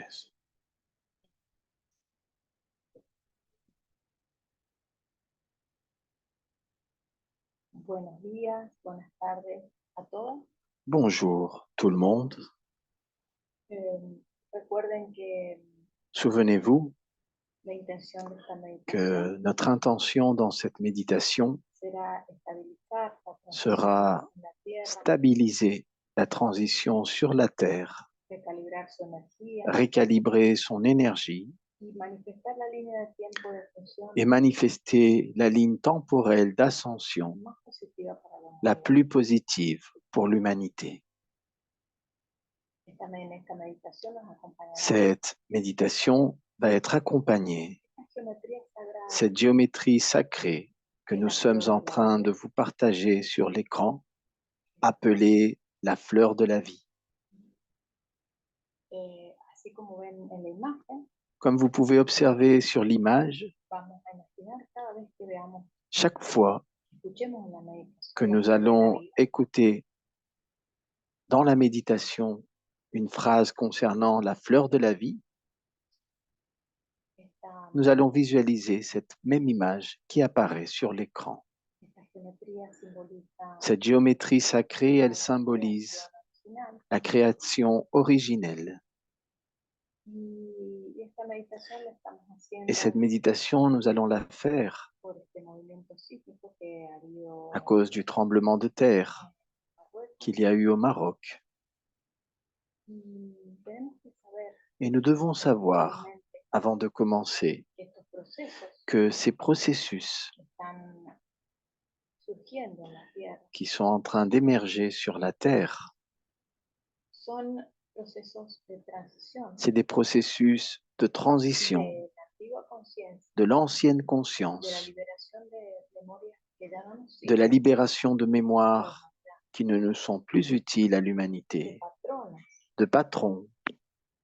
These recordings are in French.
Yes. Buenos días, buenas tardes a todos. Bonjour tout le monde. Recuerden que Souvenez-vous la intención de esta meditación que notre intention dans cette méditation será estabilizar la transición sera en la Tierra, stabiliser la transition sur la Terre, recalibrar su energía récalibrer son énergie y manifestar la línea de tiempo de función et manifester la ligne temporelle d'ascension más positiva para la la humanidad. plus positive pour l'humanité. Esta meditación nos acompañará Cette méditation va être accompagnée, esta geometría sagrada cette géométrie sacrée que nous sommes en train de vous partager sur l'écran, appelée la fleur de la vie. así como ven en la imagen, Comme vous pouvez observer sur l'image, vamos a imaginar cada vez que veamos, chaque fois escuchemos en la meditación que la nous flor de la allons vida, écouter dans la méditation une phrase concernant la fleur de la vie, esta nous allons visualiser cette même image qui apparaît sur l'écran. geometría simboliza Cette géométrie sacrée, elle symbolise original. la création originelle. Y esta meditación la estamos haciendo Et cette méditation, nous allons la faire por este movimiento sísmico que ha habido à cause du tremblement de terre en Marruecos. qu'il y a eu au Maroc. Y tenemos que saber Et nous devons savoir, realmente avant de commencer, que estos procesos que ces processus que están surgiendo en la Tierra qui sont en train d'émerger sur la Terre, son procesos de transición c'est des processus de transition de la antigua conciencia, de l'ancienne de la conscience, liberación de memorias que ya no nos de la sirven, libération de de mémoires qui ne nous sont plus utiles à de l'humanité, patrones de patrons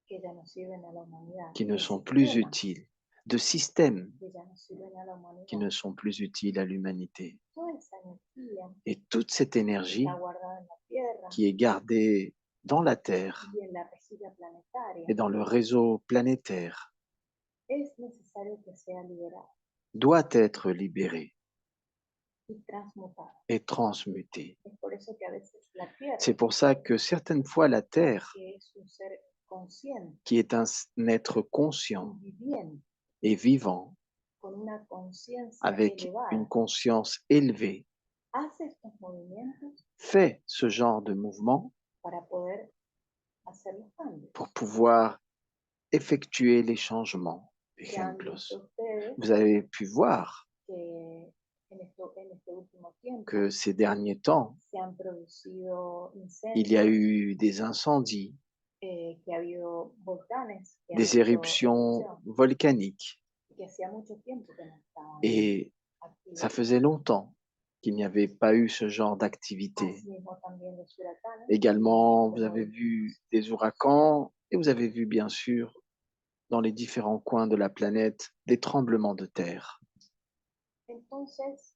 que ya no sirven a la humanidad, qui ne de sont plus sistemas utiles, de systèmes que ya no sirven a la qui humanidad. ne sont plus utiles à l'humanité. Toda esa energía Et toute cette énergie está guardada en la Tierra qui est gardée dans la Terre y en la rejilla planetaria. et dans le réseau planétaire Es necesario que sea liberada doit être libérée y transmutada. et transmutée. Es por eso que a veces la Tierra, C'est pour ça que certaines fois la Terre, que es un ser consciente qui est un être conscient y viviente, et vivant, con una conciencia avec elevada, une conscience élevée, hace estos movimientos fait ce genre de mouvement para poder hacer los cambios. pour pouvoir effectuer les changements. Ya han visto ustedes Vous avez pu voir que en este último tiempo que ces derniers temps, se han producido il y a incendios, eu des incendies, que ha habido volcanes que han des hecho éruptions erupción, volcaniques. y que hacía mucho tiempo que no estaban Et activos. ça faisait longtemps qu'il n'y avait pas eu ce genre d'activité. Asimismo también los huracanes. Également, vous avez vu des ouragans et vous avez vu bien sûr dans les différents coins de la planète des tremblements de terre. Entonces,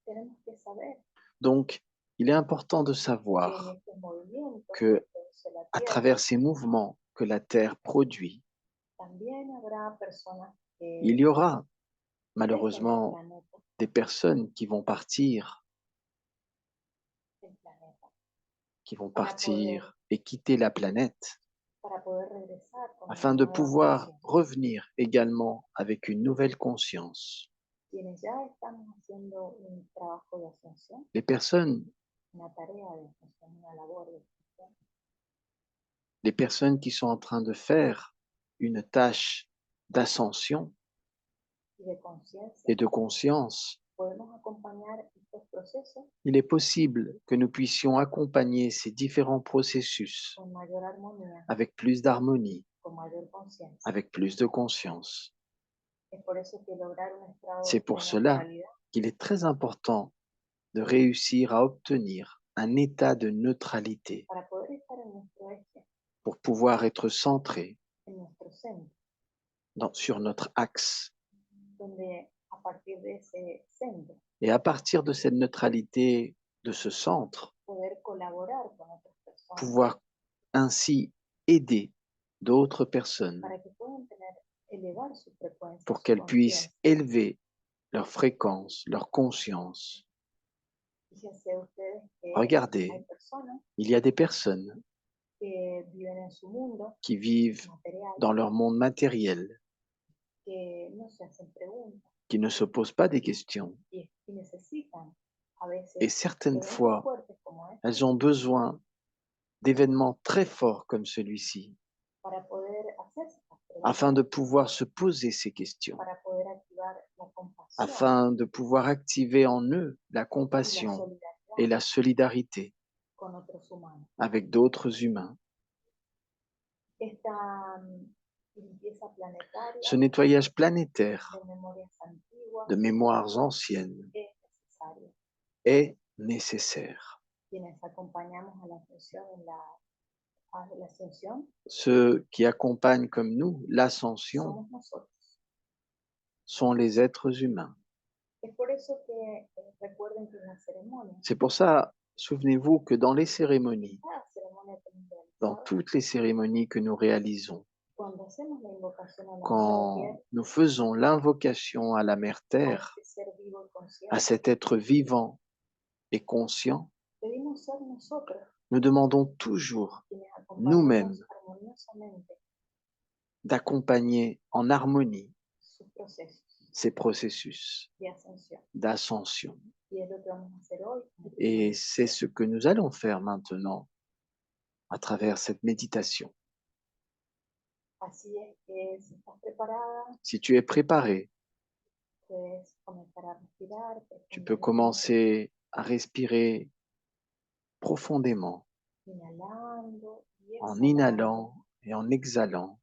tenemos que saber Donc, il est important de que savoir en estos movimientos que que produce la à Tierra, travers ces mouvements que la Terre produit, también habrá personas que il y aura dejen el malheureusement planeta, des personnes qui vont partir et quitter la planète para poder regresar con afin una de nueva pouvoir conciencia. revenir également avec une nouvelle conscience. Quienes ya estamos haciendo un trabajo de ascensión, Les personnes, una tarea de ascensión, una labor de ascensión, les personnes qui sont en train de faire une tâche d'ascension y de conciencia, et de conscience, podemos acompañar estos procesos il est possible que nous puissions accompagner ces différents processus con mayor armonía, avec plus d'harmonie, con mayor conciencia. avec plus de conscience. Es por eso que lograr un estado C'est pour de cela neutralidad qu'il est très important de réussir à obtenir un état de neutralité para poder estar en nuestro eje, pour pouvoir être centré en nuestro centro, sur notre axe. donde a partir de ese centro Et à partir de cette neutralité, de ce centre, poder colaborar con otras personas pouvoir ainsi aider d'autres personnes para que puedan elevar su frecuencia, pour su qu'elles puissent conciencia. élever leur fréquence, leur conscience. Fíjense ustedes que hay Regardez, personas il y a des personnes que viven en su mundo qui vivent material, dans leur monde matériel, que no se hacen preguntas qui ne se posent pas des questions. y necesitan a Et veces certaines eventos fois, fuertes como elles estos ont besoin d'événements très forts comme celui-ci para poder hacerse estas afin de preguntas, pouvoir se poser ces questions, para poder activar la compasión afin de pouvoir activer en eux la y la compassion et solidaridad la solidarité con otros humanos. avec d'autres humains. Esta limpieza planetaria Ce nettoyage planétaire de memorias antiguas de mémoires anciennes es necesario. est nécessaire. Quienes acompañamos a la ascensión a la ascensión Ceux qui accompagnent comme nous l'ascension somos nosotros. sont les êtres humains. Es por eso que recuerden que en la ceremonia, C'est pour ça, souvenez-vous que dans les cérémonies, cada ceremonia que hemos dans realizado, toutes les cérémonies que nous réalisons, cuando hacemos la invocación a la Madre quand Tierra, nous faisons l'invocation à la Mère a Terre, este ser vivo y à consciente, cet être vivant et conscient, pedimos ser nosotros nous demandons toujours quienes nous-mêmes acompañemos armoniosamente d'accompagner en harmonie sus procesos ces processus de ascensión. d'ascension. Y es lo que vamos a hacer hoy. Et c'est ce que nous allons faire maintenant à travers cette méditation. Así es que si estás preparada, Si tu es préparé, puedes comenzar a respirar tu peux profundamente, commencer à respirer profondément inhalando y en exhalando inhalant et en exhalant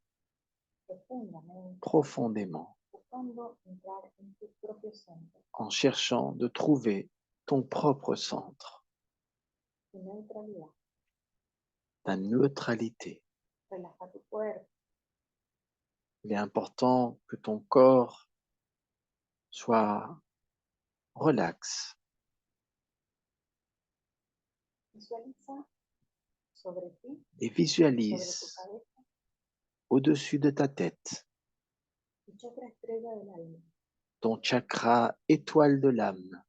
profundamente, profondément, buscando entrar en tu propio centro, en cherchant de trouver ton propre centre, tu neutralidad. ta neutralité. Relaja tu cuerpo, Il est important que ton corps soit relax. visualiza sobre ti, Et sobre tu visualise cabeza, au-dessus de ta tête tu chakra estrella del alma, ton chakra étoile de l'âme.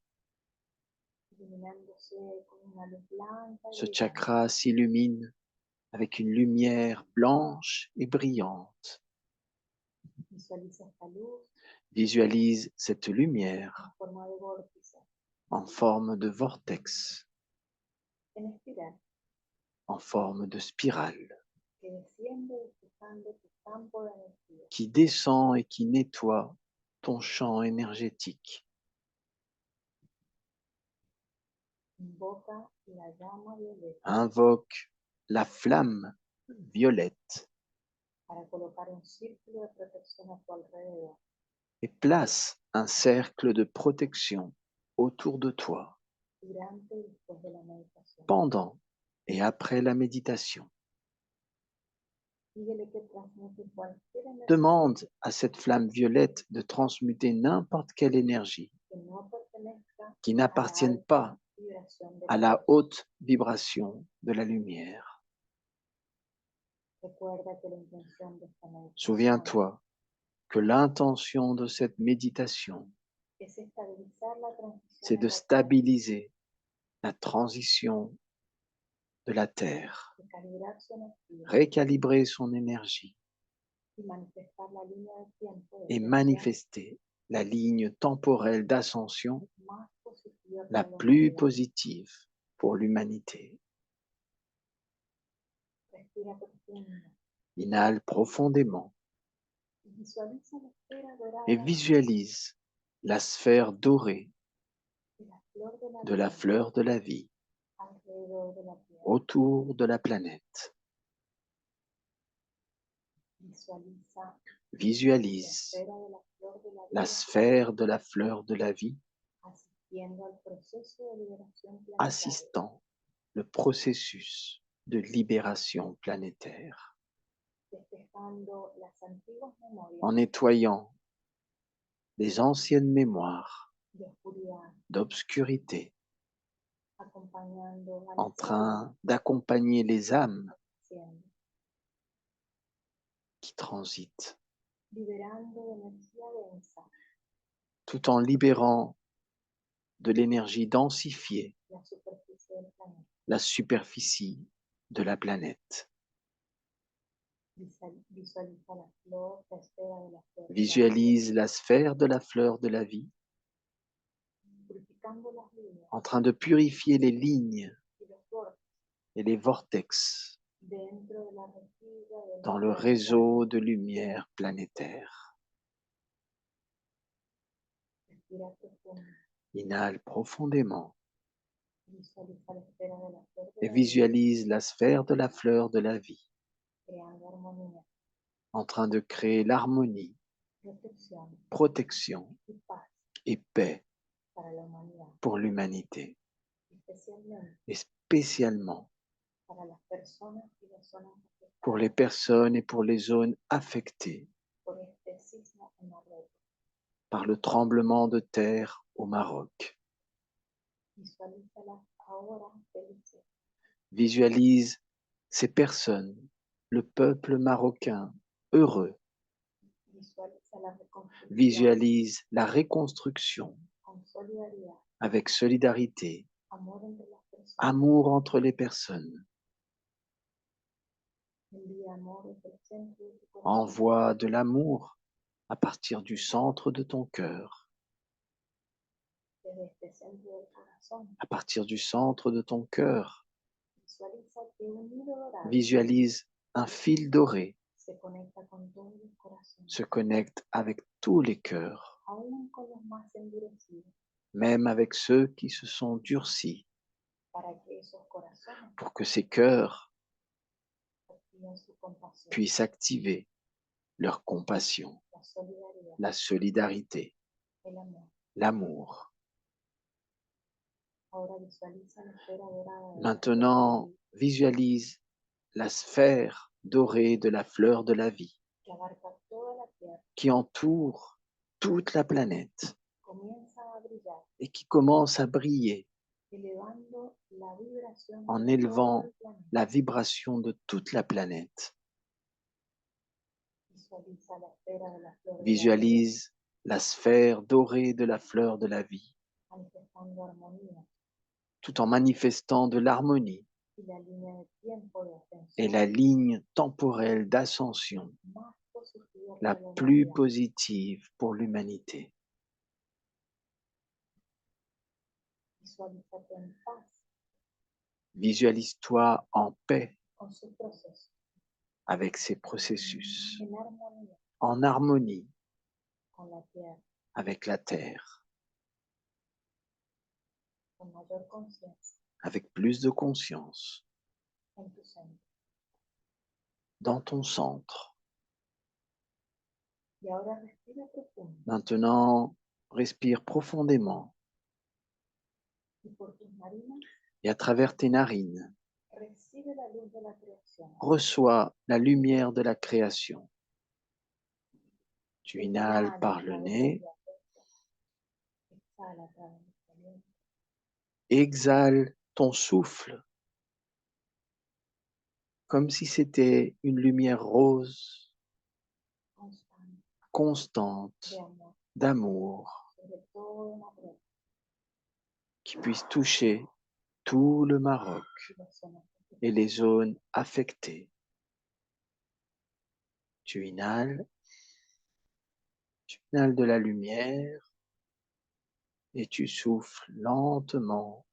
iluminándose con una luz blanca y Ce brillante. chakra s'illumine avec une lumière blanche et brillante. Visualiza esta luz Visualise cette lumière en forma de vórtice, en forme de vortex, en espiral, en forme de spirale, que desciende despejando tu campo de energía. qui descend et qui nettoie ton champ énergétique. Invoca la llama violeta Invoque la flamme violette para colocar un círculo de protección a tu alrededor. et place un cercle de protection autour de toi Durante y después de la meditación. pendant et après la méditation. Pídele que transmute cualquier energía Demande à cette flamme violette de transmuter n'importe quelle énergie que no pertenezca qui a la n'appartienne alta pas vibración de à la la luz. haute vibration de la lumière. Recuerda que la intención de esta meditación Souviens-toi que l'intention de cette méditation, es estabilizar la transición c'est en de la Tierra, stabiliser la transition de la Terre, recalibrar su energía récalibrer son énergie y manifestar la línea de tiempo de et ascensión manifester la ligne temporelle d'ascension más positiva la para la plus humanidad. positive pour l'humanité. Respira profundo Inhale profondément y visualiza la esfera dorada et visualise la sphère dorée de la flor de la fleur de la vida de la vie alrededor de la Tierra. autour de la planète. Visualiza Visualise la esfera de la flor de la la vida sphère de la fleur de la vie asistiendo al proceso de liberación planetaria, assistant le processus de libération planétaire, despejando las antiguas memorias en nettoyant les anciennes mémoires de oscuridad, d'obscurité, acompañando a en las almas train d'accompagner les âmes haciendo transite, liberando energía densa, tout en libérant de l'énergie densifiée la superficie del planeta. la superficie de la planète. Visualiza la flor, la esfera de la flor de la vida, Visualise la sphère de la fleur de la vie purificando las líneas en train de purifier les lignes y los bordes et les vortex dentro de la rejilla de dans luz le planetaria. réseau de lumière planétaire. Respira profundo. Inhale profondément Visualiza la esfera de la flor de et la vida, visualise la sphère de la fleur de la vie creando armonía, en train de créer l'harmonie, protección protection y paz et paix para la humanidad, pour l'humanité, especialmente et spécialement para las personas y las zonas pour les afectadas personnes et pour les zones affectées por este sismo en Marruecos. par le tremblement de terre au Maroc. Visualízalas ahora felices, Visualise ces personnes, le peuple marocain heureux. visualiza la reconstrucción Visualise la reconstruction con solidaridad, avec solidarité, amor entre las personas, amour entre les personnes. envía amor desde el centro de tu corazón, Envoie de l'amour à partir du centre de ton cœur, desde este centro del corazón. à partir du centre de ton cœur. Visualiza que un hilo dorado Visualise un fil doré se conecta con todos los corazones, se connecte avec tous les cœurs, aún con los más endurecidos, même avec ceux qui se sont durcis, para que esos corazones pour que ces cœurs activen su compasión, puissent activer leur compassion, la solidaridad, la solidarité, el amor. l'amour. Ahora visualiza la esfera dorada de la Maintenant, visualise la sphère dorée de la fleur de la vie que abarca toda la tierra, qui entoure toute la planète comienza a brillar, et qui commence à briller elevando la vibración en de élevant todo el planeta. la vibration de toute la planète. Visualiza la esfera de la flor de la vida, Visualise la sphère dorée de la fleur de la vie manifestando armonía tout en manifestant de l'harmonie y la línea de tiempo de et ascensión la ligne temporelle d'ascension más positiva la para la plus humanidad. positive pour l'humanité. Visualízate en paz Visualise-toi en paix con su proceso, avec ces processus, en armonía en harmonie con la tierra, avec la Terre, con mayor conciencia avec plus de conscience, en tu centro. dans ton centre. Y ahora respira profundo Maintenant, respire profondément y por tus narinas et à travers tes narines, recibe la luz de la creación. reçois la lumière de la création. Tu inhales Inhala par a le través nez, del diafragma, exhala a través del vientre, exhale ton souffle comme si c'était une lumière rose, constante constante, de amor d'amour, sobre todo Marruecos qui puisse toucher tout le Maroc y las zonas et les zones affectées. Tu inhales de la lumière et tu souffles lentement.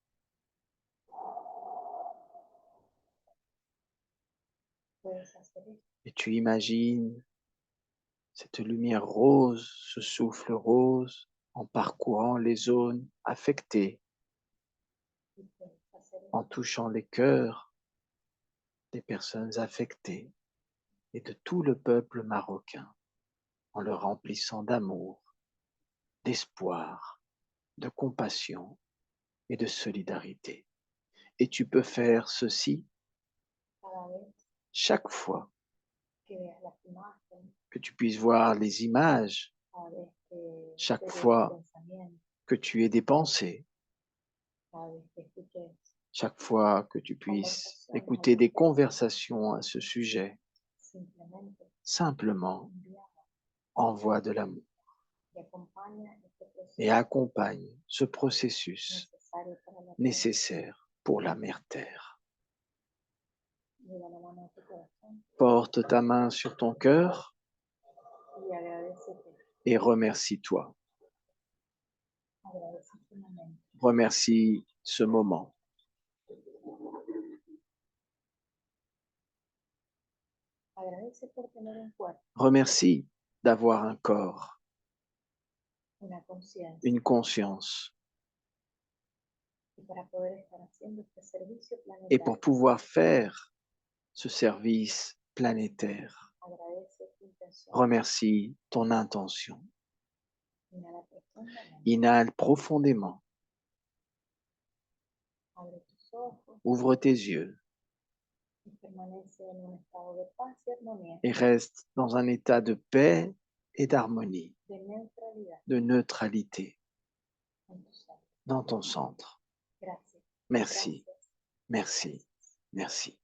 puedes hacer esto. Et tu imagines cette lumière rose, ce souffle rose en parcourant les zones affectées, Y puedes hacer esto. en touchant les cœurs des personnes affectées et de tout le peuple marocain, en le remplissant d'amour, d'espoir, de compassion et de solidarité. Et tu peux faire ceci Cada vez chaque fois que veas las imágenes, que tu puisses voir les images, cada vez que chaque te fois des pensamientos, que tu aies des pensées, cada vez que escuches chaque fois que tu puisses écouter des conversations à ce sujet. simplemente simplement envía envoie de l'amour y acompaña este et proceso accompagne ce processus necesario para la tierra. nécessaire pour la mère Terre. Lleva la mano a tu corazón Porte ta main sur ton cœur y agradecete. et remercie-toi. Agradece este momento. Remercie ce moment. Agradece por tener un cuerpo, Remercie d'avoir un corps, una conciencia, une conscience, y para poder estar haciendo este servicio et pour planetario. pouvoir faire ce service planétaire. Agradece tu intención. Remercie ton intention. Inhala profundamente. Inhale profondément. Abre tus ojos Ouvre tes yeux y permanece en un estado de paz y armonía, et reste dans un état de paix et d'harmonie, de neutralidad de neutralité en tu ser. dans ton centre. Gracias. Merci, Gracias. merci, merci.